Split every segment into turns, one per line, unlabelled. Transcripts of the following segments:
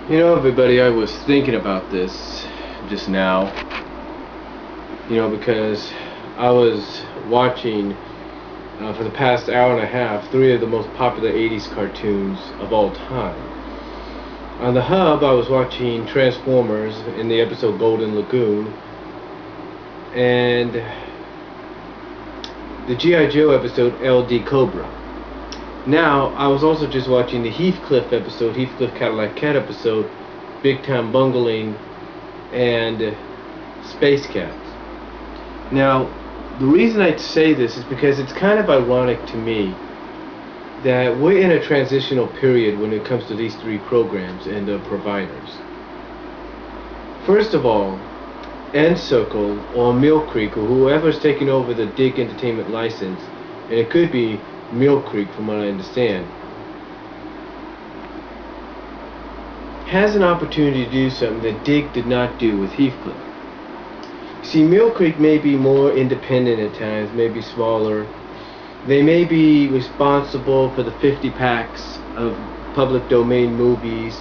You know, everybody, I was thinking about this just now, because I was watching for the past hour and a half three of the most popular 80s cartoons of all time. On the hub, I was watching Transformers in the episode Golden Lagoon, and the G.I. Joe episode LD Cobra. Now, I was also just watching the Heathcliff episode, Heathcliff Cadillac Cat episode, Big Time Bungling, and Space Cats. Now, the reason I say this is because it's kind of ironic to me that we're in a transitional period when it comes to these three programs and the providers. First of all, N-Circle or Mill Creek or whoever's taking over the Dig Entertainment license, and it could be Mill Creek from what I understand, has an opportunity to do something that Dig did not do with Heathcliff. See, Mill Creek may be more independent at times, maybe smaller. They may be responsible for the 50 packs of public domain movies,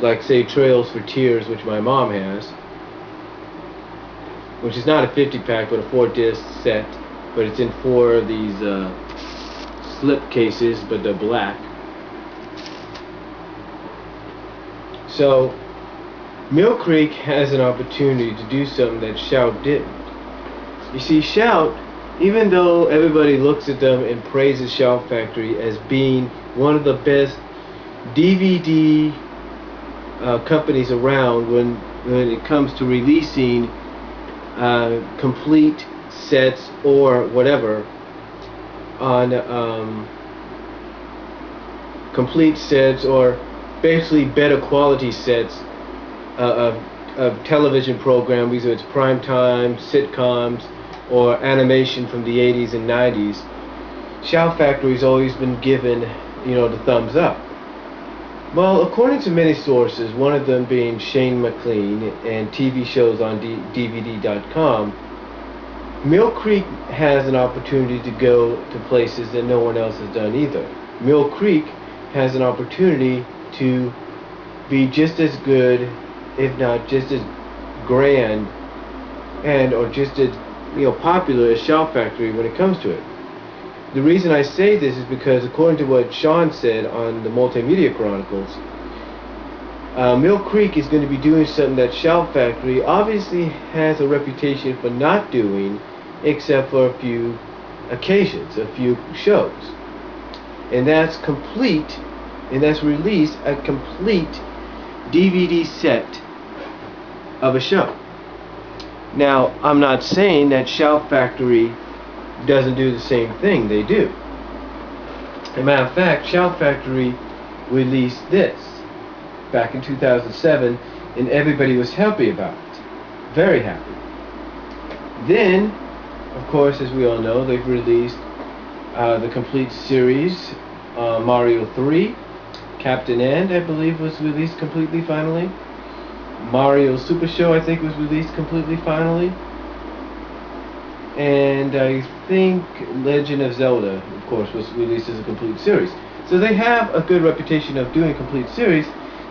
like say Trails for Tears, which my mom has, which is not a 50 pack but a 4-disc set, but it's in 4 of these slip cases, but they're black. So Mill Creek has an opportunity to do something that Shout didn't. You see, Shout, even though everybody looks at them and praises Shout Factory as being one of the best DVD companies around when it comes to releasing complete sets or whatever on complete sets or basically better quality sets of television programs, whether it's primetime, sitcoms, or animation from the 80s and 90s. Shout Factory's always been given, the thumbs up. Well, according to many sources, one of them being Shane McLean and TV shows on DVD.com, Mill Creek has an opportunity to go to places that no one else has done either. Mill Creek has an opportunity to be just as good, if not just as grand, and or just as popular as Shout Factory when it comes to it. The reason I say this is because according to what Sean said on the Multimedia Chronicles, Mill Creek is going to be doing something that Shout Factory obviously has a reputation for not doing, except for a few occasions, a few shows. And that's release a complete DVD set of a show. Now, I'm not saying that Shout Factory doesn't do the same thing. They do. As a matter of fact, Shout Factory released this back in 2007, and everybody was happy about it. Very happy. Then, of course, as we all know, they've released the complete series, Mario 3, Captain N, I believe, was released completely finally. Mario Super Show, I think, was released completely finally. And I think Legend of Zelda, of course, was released as a complete series. So they have a good reputation of doing complete series,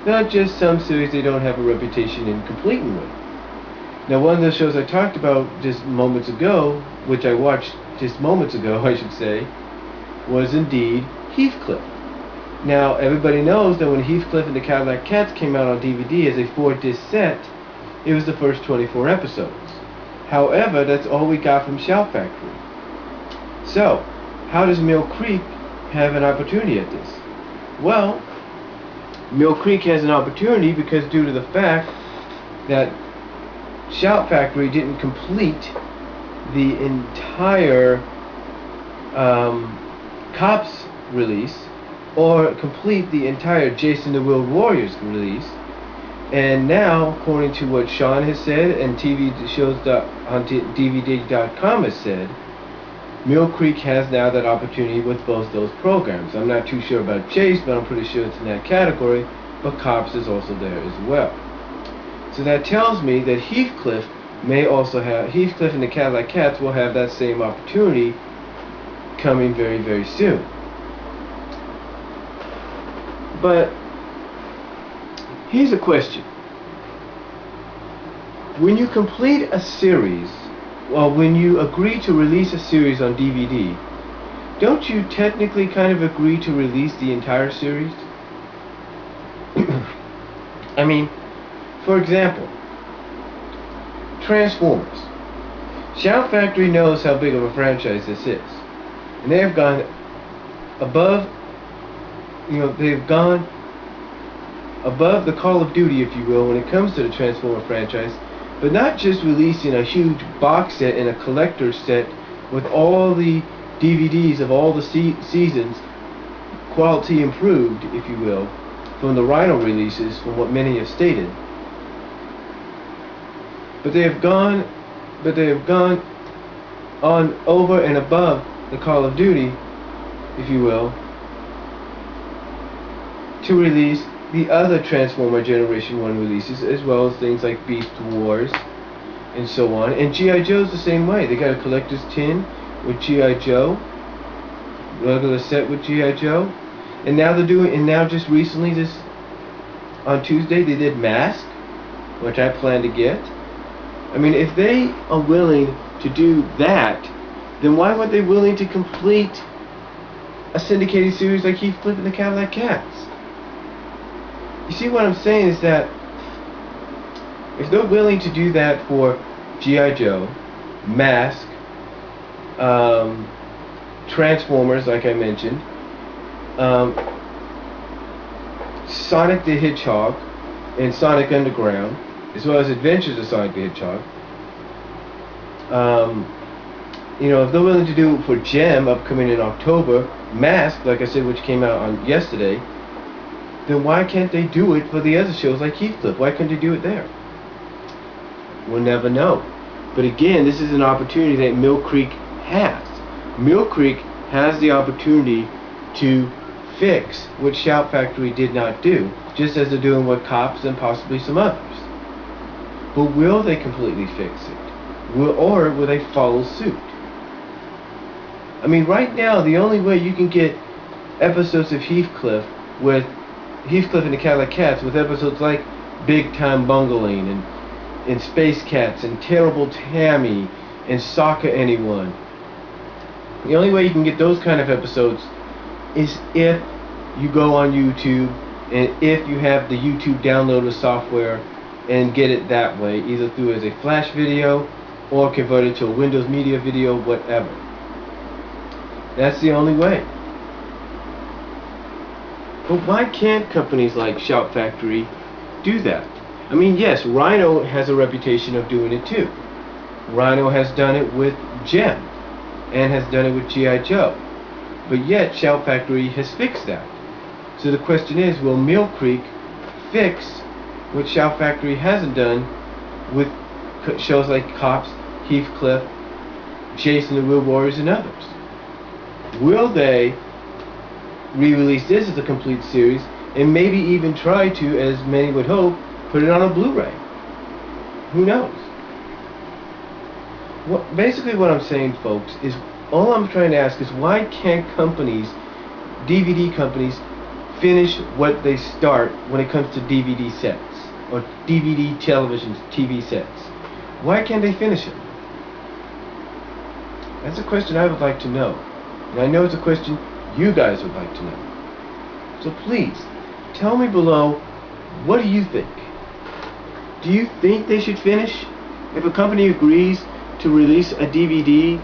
not just some series they don't have a reputation in completing with. Now, one of the shows I talked about just moments ago, which I watched just moments ago, I should say, was indeed Heathcliff. Now, everybody knows that when Heathcliff and the Cadillac Cats came out on DVD as a 4-disc set, it was the first 24 episodes. However, that's all we got from Shout Factory. So, how does Mill Creek have an opportunity at this? Well, Mill Creek has an opportunity because due to the fact that Shout Factory didn't complete the entire C.O.P.S release or complete the entire Jason the World Warriors release. And now, according to what Sean has said and TV shows on DVD.com has said, Mill Creek has now that opportunity with both those programs. I'm not too sure about Chase, but I'm pretty sure it's in that category, but C.O.P.S is also there as well. So that tells me that Heathcliff and the Cadillac Cats will have that same opportunity coming very, very soon. But Here's a question. When you complete a series, or when you agree to release a series on DVD, don't you technically kind of agree to release the entire series? I mean, for example, Transformers. Shout Factory knows how big of a franchise this is, and they have gone above, they've gone above the Call of Duty, if you will, when it comes to the Transformer franchise, but not just releasing a huge box set and a collector's set with all the DVDs of all the seasons, quality improved, if you will, from the Rhino releases, from what many have stated. But they have gone on over and above the Call of Duty, if you will, to release the other Transformer Generation 1 releases, as well as things like Beast Wars and so on. And G.I. Joe's the same way. They got a collector's tin with G.I. Joe, regular set with G.I. Joe, and now they're doing, and now just recently, this on Tuesday, they did Mask, which I plan to get. I mean, if they are willing to do that, then why weren't they willing to complete a syndicated series like Heathcliff and the Cadillac Cats? You see what I'm saying is that if they're willing to do that for G.I. Joe, Mask, Transformers, like I mentioned, Sonic the Hedgehog and Sonic Underground, as well as Adventures of Sonic the Hedgehog, if they're willing to do it for Gem, upcoming in October, Mask, like I said, which came out on yesterday, then why can't they do it for the other shows like Heathcliff? Why couldn't they do it there? We'll never know. But again, this is an opportunity that Mill Creek has. Mill Creek has the opportunity to fix what Shout Factory did not do, just as they're doing with C.O.P.S and possibly some others. But will they completely fix it? Or will they follow suit? I mean, right now, the only way you can get episodes of Heathcliff and the Cadillac Cats with episodes like Big Time Bungling and Space Cats and Terrible Tammy and Soccer Anyone. The only way you can get those kind of episodes is if you go on YouTube and if you have the YouTube downloader software and get it that way, either through as a flash video or convert it to a Windows Media video, whatever. That's the only way. But why can't companies like Shout Factory do that? I mean, yes, Rhino has a reputation of doing it too. Rhino has done it with Gem and has done it with G.I. Joe. But yet, Shout Factory has fixed that. So the question is, will Mill Creek fix what Shout Factory hasn't done with shows like C.O.P.S, Heathcliff, Jason the Real Warriors, and others? Will they re-release this as a complete series and maybe even try to, as many would hope, put it on a Blu-ray? Who knows? Basically what I'm saying, folks, is all I'm trying to ask is why can't companies, DVD companies, finish what they start when it comes to DVD sets or DVD television TV sets? Why can't they finish it? That's a question I would like to know. And I know it's a question you guys would like to know. So please, tell me below, what do you think? Do you think they should finish? If a company agrees to release a DVD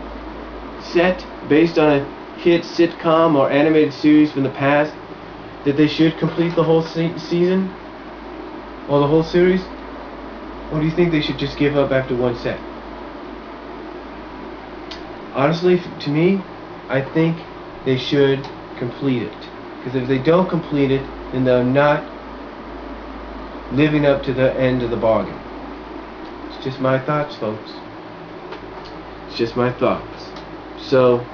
set based on a hit sitcom or animated series from the past, that they should complete the whole season? Or the whole series? Or do you think they should just give up after one set? Honestly, to me, I think they should complete it. Because if they don't complete it, then they're not living up to the end of the bargain. It's just my thoughts, folks. It's just my thoughts. So,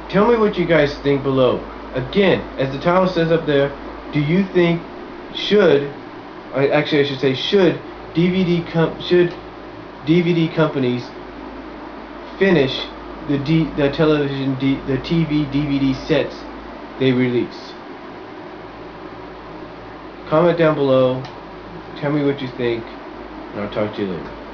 tell me what you guys think below. Again, as the title says up there, do you think should DVD companies finish the TV DVD sets they release? Comment down below. Tell me what you think, and I'll talk to you later.